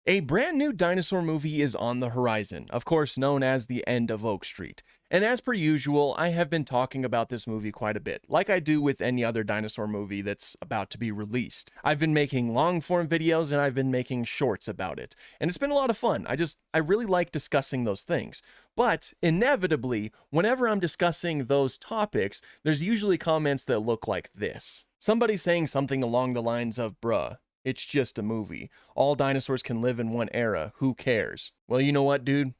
A brand new dinosaur movie is on the horizon, of course known as The End of Oak Street. And as per usual, I have been talking about this movie quite a bit, like I do with any other dinosaur movie that's about to be released. I've been making long form videos and I've been making shorts about it, and it's been a lot of fun. I really like discussing those things. But inevitably, whenever I'm discussing those topics, there's usually comments that look like this. Somebody saying something along the lines of, bruh, it's just a movie. All dinosaurs can live in one era. Who cares? Well, you know what, dude?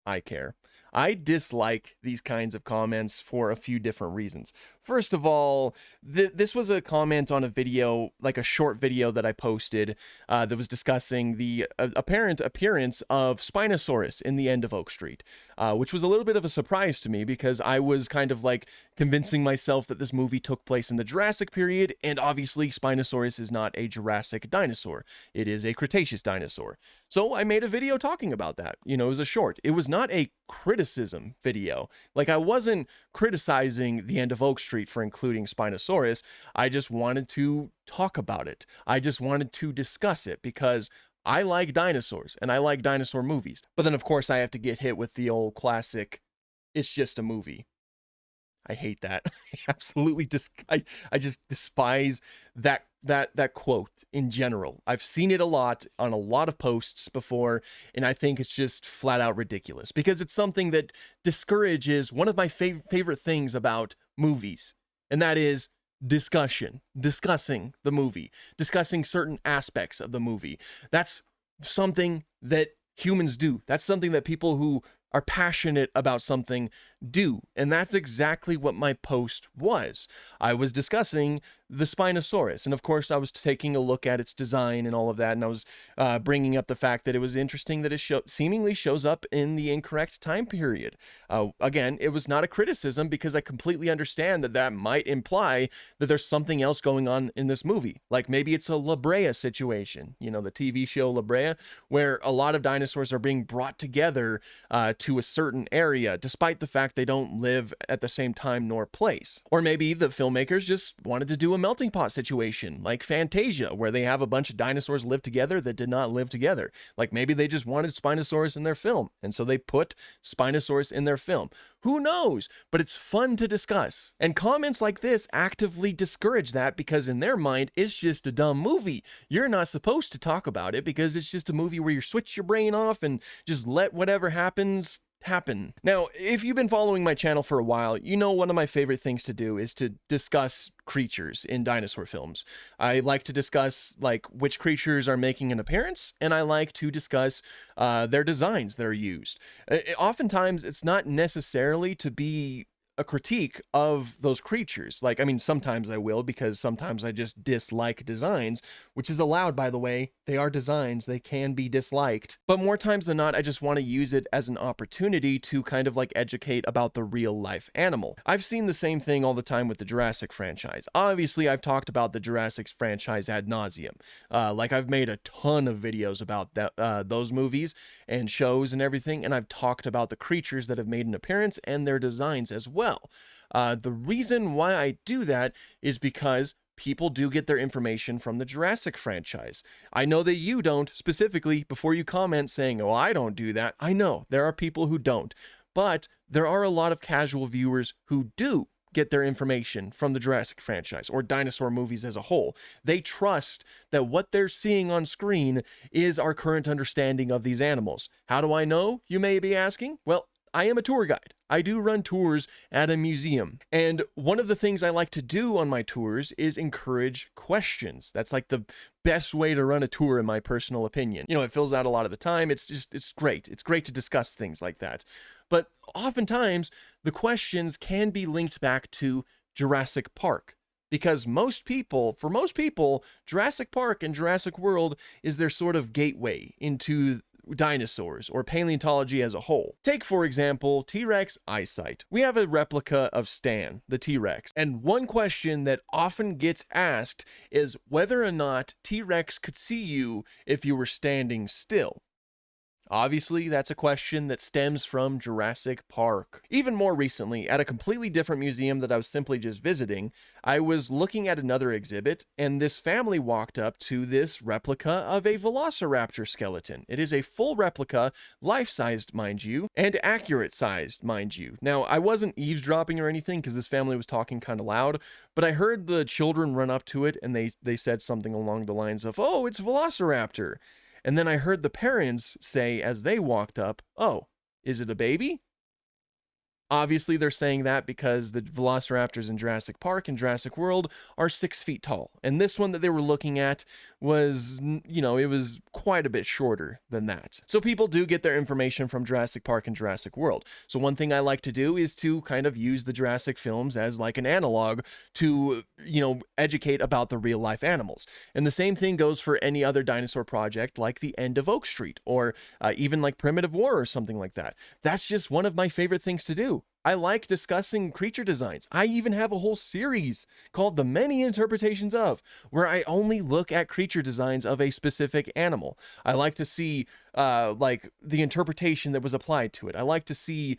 I care. I dislike these kinds of comments for a few different reasons. First of all, this was a comment on a video, like a short video that I posted that was discussing the apparent appearance of Spinosaurus in The End of Oak Street, which was a little bit of a surprise to me because I was kind of like convincing myself that this movie took place in the Jurassic period, and obviously Spinosaurus is not a Jurassic dinosaur. It is a Cretaceous dinosaur. So I made a video talking about that. You know, it was a short. It was not a criticism video. Like, I wasn't criticizing The End of Oak Street for including Spinosaurus. I just wanted to talk about it. I just wanted to discuss it because I like dinosaurs and I like dinosaur movies. But then, of course, I have to get hit with the old classic, it's just a movie. I hate that. I just despise that quote in general. I've seen it a lot on a lot of posts before, and I think it's just flat out ridiculous because it's something that discourages one of my favorite things about movies, and that is discussion, discussing the movie, discussing certain aspects of the movie. That's something that humans do. That's something that people who are passionate about something do. And that's exactly what my post was. I was discussing the Spinosaurus, and of course I was taking a look at its design and all of that, and I was bringing up the fact that it was interesting that it seemingly shows up in the incorrect time period. Again, it was not a criticism because I completely understand that that might imply that there's something else going on in this movie. Like maybe it's a La Brea situation, you know, the TV show La Brea, where a lot of dinosaurs are being brought together to a certain area, despite the fact they don't live at the same time nor place. Or maybe the filmmakers just wanted to do a melting pot situation, like Fantasia, where they have a bunch of dinosaurs live together that did not live together. Like maybe they just wanted Spinosaurus in their film, and so they put Spinosaurus in their film. Who knows? But it's fun to discuss. And comments like this actively discourage that because in their mind, it's just a dumb movie. You're not supposed to talk about it because it's just a movie where you switch your brain off and just let whatever happens happen. Now, if you've been following my channel for a while, you know one of my favorite things to do is to discuss creatures in dinosaur films. I like to discuss like which creatures are making an appearance, and I like to discuss their designs that are used. Oftentimes, it's not necessarily to be a critique of those creatures. Like, I mean, sometimes I will, because sometimes I just dislike designs, which is allowed, by the way. They are designs, they can be disliked. But more times than not, I just want to use it as an opportunity to kind of like educate about the real life animal. I've seen the same thing all the time with the Jurassic franchise. Obviously, I've talked about the Jurassic franchise ad nauseum. Like, I've made a ton of videos about that, those movies and shows and everything, and I've talked about the creatures that have made an appearance and their designs as well. The reason why I do that is because people do get their information from the Jurassic franchise. I know that you don't, specifically before you comment saying, oh, I don't do that. I know there are people who don't, but there are a lot of casual viewers who do get their information from the Jurassic franchise or dinosaur movies as a whole. They trust that what they're seeing on screen is our current understanding of these animals. How do I know, you may be asking? Well, I am a tour guide. I do run tours at a museum. And one of the things I like to do on my tours is encourage questions. That's like the best way to run a tour, in my personal opinion. You know, it fills out a lot of the time. It's great. It's great to discuss things like that. But oftentimes, the questions can be linked back to Jurassic Park. Because for most people, Jurassic Park and Jurassic World is their sort of gateway into dinosaurs or paleontology as a whole. Take, for example, T-Rex eyesight. We have a replica of Stan, the T-Rex, and one question that often gets asked is whether or not T-Rex could see you if you were standing still. Obviously, that's a question that stems from Jurassic Park. Even more recently, at a completely different museum that I was simply just visiting, I was looking at another exhibit, and this family walked up to this replica of a velociraptor skeleton. It is a full replica, life-sized, mind you, and accurate-sized, mind you. Now, I wasn't eavesdropping or anything because this family was talking kind of loud, but I heard the children run up to it, and they said something along the lines of, "Oh, it's Velociraptor." And then I heard the parents say as they walked up, "Oh, is it a baby?" Obviously, they're saying that because the velociraptors in Jurassic Park and Jurassic World are 6 feet tall. And this one that they were looking at was, it was quite a bit shorter than that. So people do get their information from Jurassic Park and Jurassic World. So one thing I like to do is to kind of use the Jurassic films as like an analog to, educate about the real life animals. And the same thing goes for any other dinosaur project like The End of Oak Street or even like Primitive War or something like that. That's just one of my favorite things to do. I like discussing creature designs. I even have a whole series called The Many Interpretations Of, where I only look at creature designs of a specific animal. I like to see like the interpretation that was applied to it. I like to see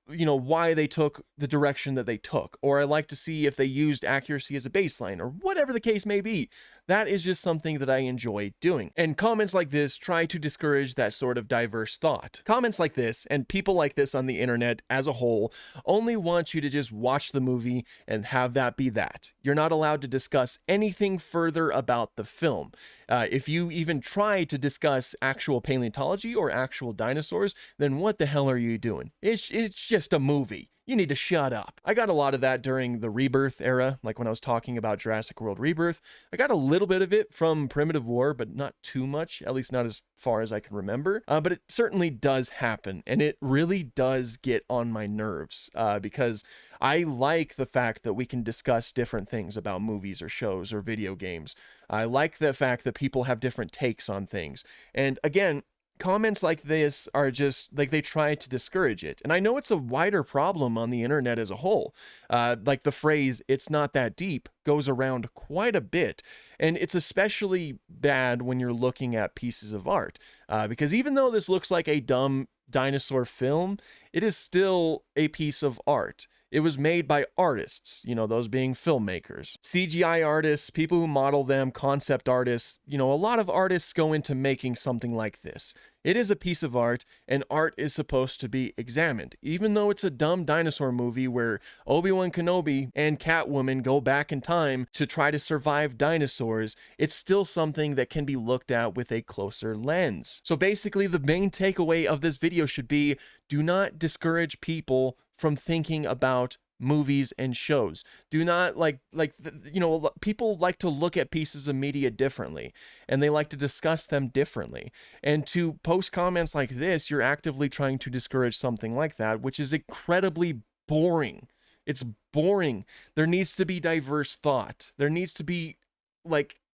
why they took the direction that they took, or I like to see if they used accuracy as a baseline, or whatever the case may be. That is just something that I enjoy doing. And comments like this try to discourage that sort of diverse thought. Comments like this, and people like this on the internet as a whole, only want you to just watch the movie and have that be that. You're not allowed to discuss anything further about the film. If you even try to discuss actual paleontology or actual dinosaurs, then what the hell are you doing? It's just a movie. You need to shut up. I got a lot of that during the Rebirth era, like when I was talking about Jurassic World Rebirth. I got a little bit of it from Primitive War, but not too much, at least not as far as I can remember. But it certainly does happen, and it really does get on my nerves because I like the fact that we can discuss different things about movies or shows or video games. I like the fact that people have different takes on things. And again, comments like this are just like they try to discourage it. And I know it's a wider problem on the internet as a whole. Like the phrase, "it's not that deep," goes around quite a bit. And it's especially bad when you're looking at pieces of art. Because even though this looks like a dumb dinosaur film, it is still a piece of art. It was made by artists, those being filmmakers, CGI artists, people who model them, concept artists. A lot of artists go into making something like this. It is a piece of art, and art is supposed to be examined. Even though it's a dumb dinosaur movie where Obi-Wan Kenobi and Catwoman go back in time to try to survive dinosaurs, it's still something that can be looked at with a closer lens. So basically, the main takeaway of this video should be, do not discourage people from thinking about movies and shows. Do not people like to look at pieces of media differently, and they like to discuss them differently. And to post comments like this, you're actively trying to discourage something like that, which is incredibly boring. It's boring. There needs to be diverse thought. There needs to be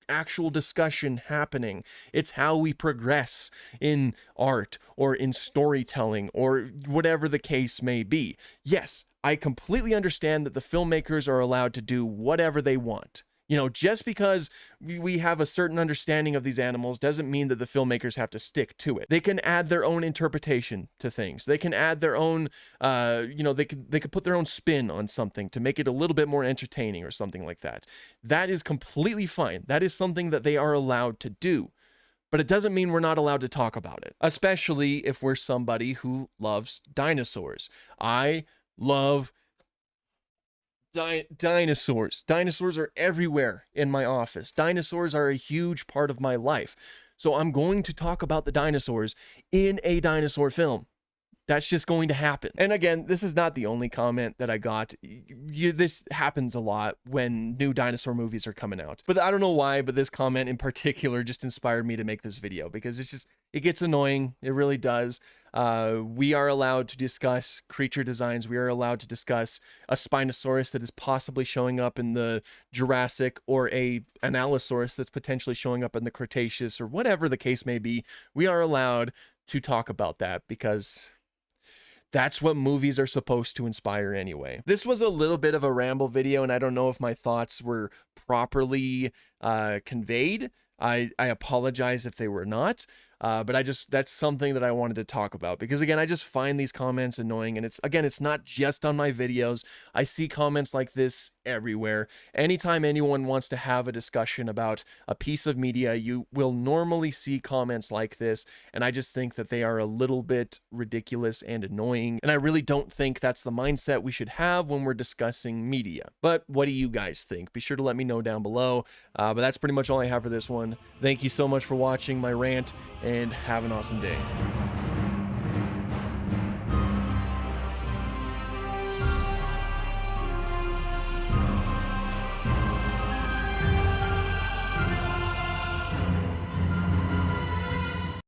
actual discussion happening. It's how we progress in art or in storytelling or whatever the case may be. Yes, I completely understand that the filmmakers are allowed to do whatever they want. Just because we have a certain understanding of these animals doesn't mean that the filmmakers have to stick to it. They can add their own interpretation to things. They can add their own, they could put their own spin on something to make it a little bit more entertaining or something like that. That is completely fine. That is something that they are allowed to do. But it doesn't mean we're not allowed to talk about it, especially if we're somebody who loves dinosaurs. I love dinosaurs. Dinosaurs are everywhere in my office. Dinosaurs are a huge part of my life. So I'm going to talk about the dinosaurs in a dinosaur film. That's just going to happen. And again, this is not the only comment that I got. This happens a lot when new dinosaur movies are coming out. But I don't know why, but this comment in particular just inspired me to make this video because it gets annoying. It really does. We are allowed to discuss creature designs. We are allowed to discuss a Spinosaurus that is possibly showing up in the Jurassic or an Allosaurus that's potentially showing up in the Cretaceous or whatever the case may be. We are allowed to talk about that because that's what movies are supposed to inspire anyway. This was a little bit of a ramble video, and I don't know if my thoughts were properly conveyed. I apologize if they were not. But that's something that I wanted to talk about because, again, I just find these comments annoying. And it's not just on my videos. I see comments like this everywhere. Anytime anyone wants to have a discussion about a piece of media, you will normally see comments like this. And I just think that they are a little bit ridiculous and annoying. And I really don't think that's the mindset we should have when we're discussing media. But what do you guys think? Be sure to let me know down below. But that's pretty much all I have for this one. Thank you so much for watching my rant, and have an awesome day.